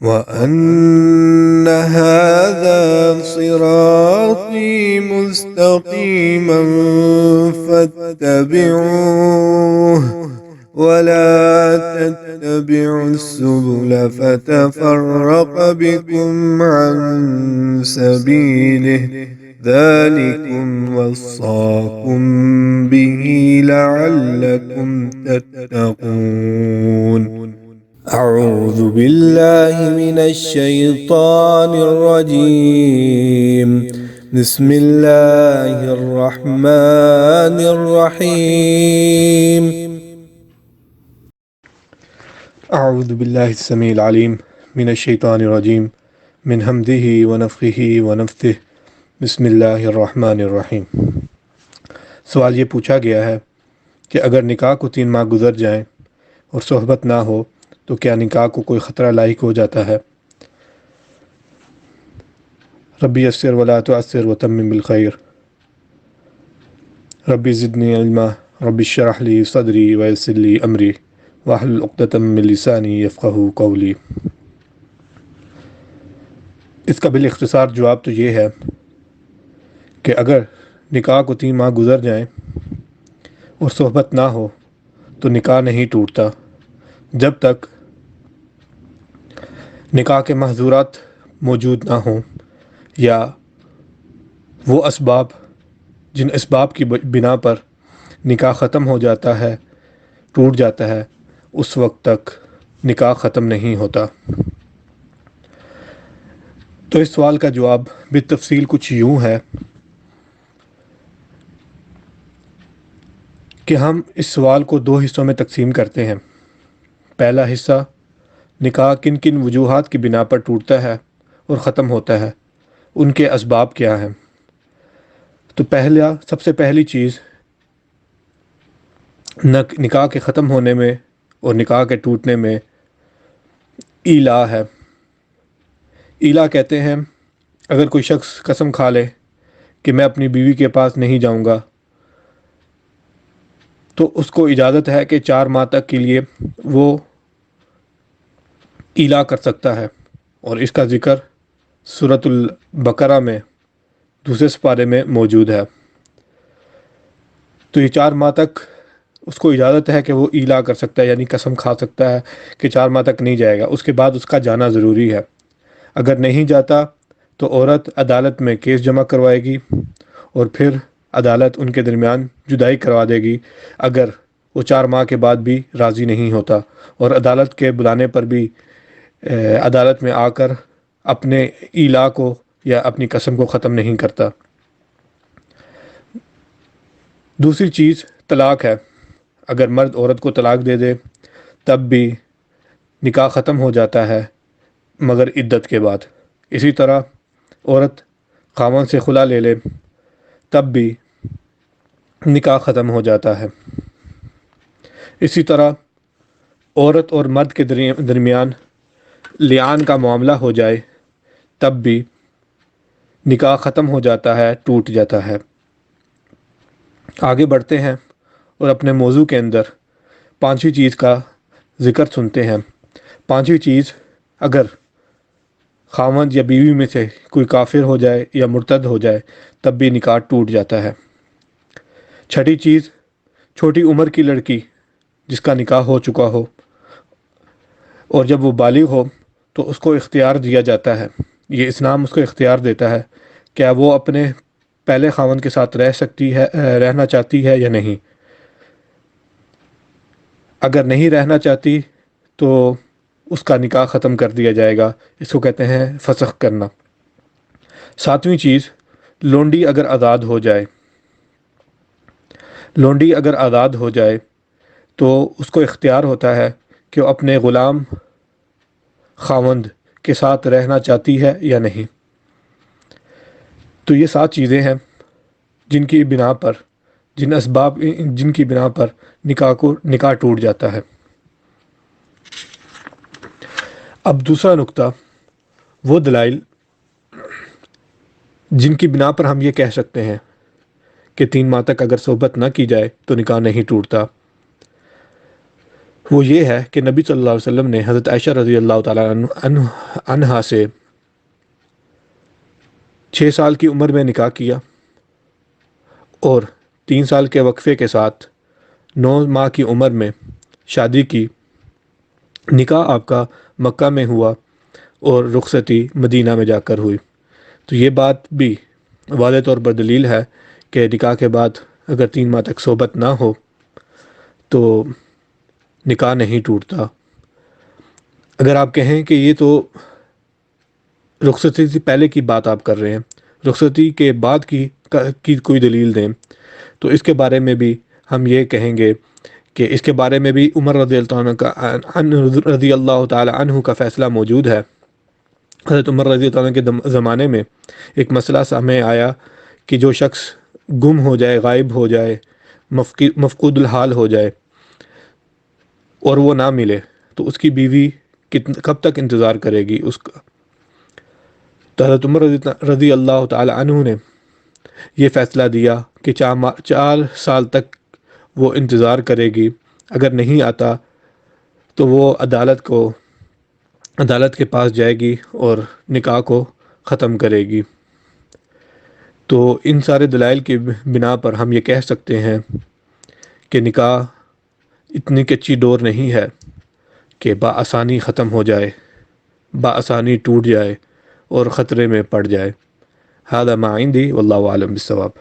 وأن هذا صراطي مستقيما فاتبعوه ولا تتبعوا السبل فتفرق بكم عن سبيله ذلكم وصاكم به لعلكم تتقون. أعوذ بالله من الشيطان الرجيم. بسم الله الرحمن الرحيم. أعوذ بالله السميع العليم من الشيطان الرجيم من همزه ونفخه ونفثه. بسم اللہ الرحمن الرحیم. سوال یہ پوچھا گیا ہے کہ اگر نکاح کو 3 ماہ گزر جائیں اور صحبت نہ ہو تو کیا نکاح کو کوئی خطرہ لاحق ہو جاتا ہے؟ ربی یسر ولا تعسر وتمم بالخیر. ربی زدنی علما ربی اشرح لی صدری ویسر لی امری واحلل عقدۃ من لسانی یفقہوا قولی. اس کا بالاختصار جواب تو یہ ہے کہ اگر نکاح کو 3 ماہ گزر جائیں اور صحبت نہ ہو تو نکاح نہیں ٹوٹتا جب تک نکاح کے محظورات موجود نہ ہوں یا وہ اسباب جن اسباب کی بنا پر نکاح ختم ہو جاتا ہے ٹوٹ جاتا ہے اس وقت تک نکاح ختم نہیں ہوتا. تو اس سوال کا جواب بالتفصیل کچھ یوں ہے کہ ہم اس سوال کو 2 حصوں میں تقسیم کرتے ہیں. پہلا حصہ نکاح کن کن وجوہات کی بنا پر ٹوٹتا ہے اور ختم ہوتا ہے، ان کے اسباب کیا ہیں. تو سب سے پہلی چیز نکاح کے ختم ہونے میں اور نکاح کے ٹوٹنے میں ایلا ہے. ایلا کہتے ہیں اگر کوئی شخص قسم کھا لے کہ میں اپنی بیوی کے پاس نہیں جاؤں گا تو اس کو اجازت ہے کہ 4 ماہ تک کے لیے وہ ایلا کر سکتا ہے، اور اس کا ذکر سورۃ البقرہ میں 2 سپارے میں موجود ہے. تو یہ 4 ماہ تک اس کو اجازت ہے کہ وہ ایلا کر سکتا ہے، یعنی قسم کھا سکتا ہے کہ 4 ماہ تک نہیں جائے گا. اس کے بعد اس کا جانا ضروری ہے. اگر نہیں جاتا تو عورت عدالت میں کیس جمع کروائے گی اور پھر عدالت ان کے درمیان جدائی کروا دے گی اگر وہ 4 ماہ کے بعد بھی راضی نہیں ہوتا اور عدالت کے بلانے پر بھی عدالت میں آ کر اپنے ایلا کو یا اپنی قسم کو ختم نہیں کرتا. دوسری چیز طلاق ہے. اگر مرد عورت کو طلاق دے دے تب بھی نکاح ختم ہو جاتا ہے مگر عدت کے بعد. اسی طرح عورت خاوند سے خلا لے لے تب بھی نکاح ختم ہو جاتا ہے. اسی طرح عورت اور مرد کے درمیان لعان کا معاملہ ہو جائے تب بھی نکاح ختم ہو جاتا ہے، ٹوٹ جاتا ہے. آگے بڑھتے ہیں اور اپنے موضوع کے اندر 5ویں چیز کا ذکر سنتے ہیں. 5ویں چیز اگر خاوند یا بیوی میں سے کوئی کافر ہو جائے یا مرتد ہو جائے تب بھی نکاح ٹوٹ جاتا ہے. 6ٹھی چیز چھوٹی عمر کی لڑکی جس کا نکاح ہو چکا ہو اور جب وہ بالغ ہو تو اس کو اختیار دیا جاتا ہے، یہ اسلام اس کو اختیار دیتا ہے کیا وہ اپنے پہلے خاوند کے ساتھ رہنا چاہتی ہے یا نہیں. اگر نہیں رہنا چاہتی تو اس کا نکاح ختم کر دیا جائے گا. اس کو کہتے ہیں فسخ کرنا. 7ویں چیز لونڈی اگر آزاد ہو جائے. لونڈی اگر آزاد ہو جائے تو اس کو اختیار ہوتا ہے کہ وہ اپنے غلام خاوند کے ساتھ رہنا چاہتی ہے یا نہیں. تو یہ 7 چیزیں ہیں جن کی بنا پر نکاح ٹوٹ جاتا ہے. اب دوسرا نقطہ وہ دلائل جن کی بنا پر ہم یہ کہہ سکتے ہیں کہ 3 ماہ تک اگر صحبت نہ کی جائے تو نکاح نہیں ٹوٹتا. وہ یہ ہے کہ نبی صلی اللہ علیہ وسلم نے حضرت عائشہ رضی اللہ تعالیٰ عنہا سے 6 سال کی عمر میں نکاح کیا اور 3 سال کے وقفے کے ساتھ 9 ماہ کی عمر میں شادی کی۔ نکاح آپ کا مکہ میں ہوا اور رخصتی مدینہ میں جا کر ہوئی۔ تو یہ بات بھی واضح طور پر دلیل ہے کہ نکاح کے بعد اگر 3 ماہ تک صحبت نہ ہو تو نکاح نہیں ٹوٹتا۔ اگر آپ کہیں کہ یہ تو رخصتی سے پہلے کی بات آپ کر رہے ہیں، رخصتی کے بعد کی کوئی دلیل دیں، تو اس کے بارے میں بھی ہم یہ کہیں گے کہ اس کے بارے میں بھی عمر رضی اللہ تعالی عنہ کا فیصلہ موجود ہے۔ حضرت عمر رضی اللہ عنہ کے زمانے میں ایک مسئلہ سامنے آیا کہ جو شخص گم ہو جائے، غائب ہو جائے، مفقود الحال ہو جائے اور وہ نہ ملے تو اس کی بیوی کب تک انتظار کرے گی اس کا۔ تو حضرت عمر رضی اللہ تعالی عنہ نے یہ فیصلہ دیا کہ 4 سال تک وہ انتظار کرے گی، اگر نہیں آتا تو وہ عدالت کے پاس جائے گی اور نکاح کو ختم کرے گی۔ تو ان سارے دلائل کی بنا پر ہم یہ کہہ سکتے ہیں کہ نکاح اتنی کچی ڈور نہیں ہے کہ بآسانی ختم ہو جائے، بآسانی ٹوٹ جائے اور خطرے میں پڑ جائے۔ ھذا ما عندي واللہ اعلم بالصواب۔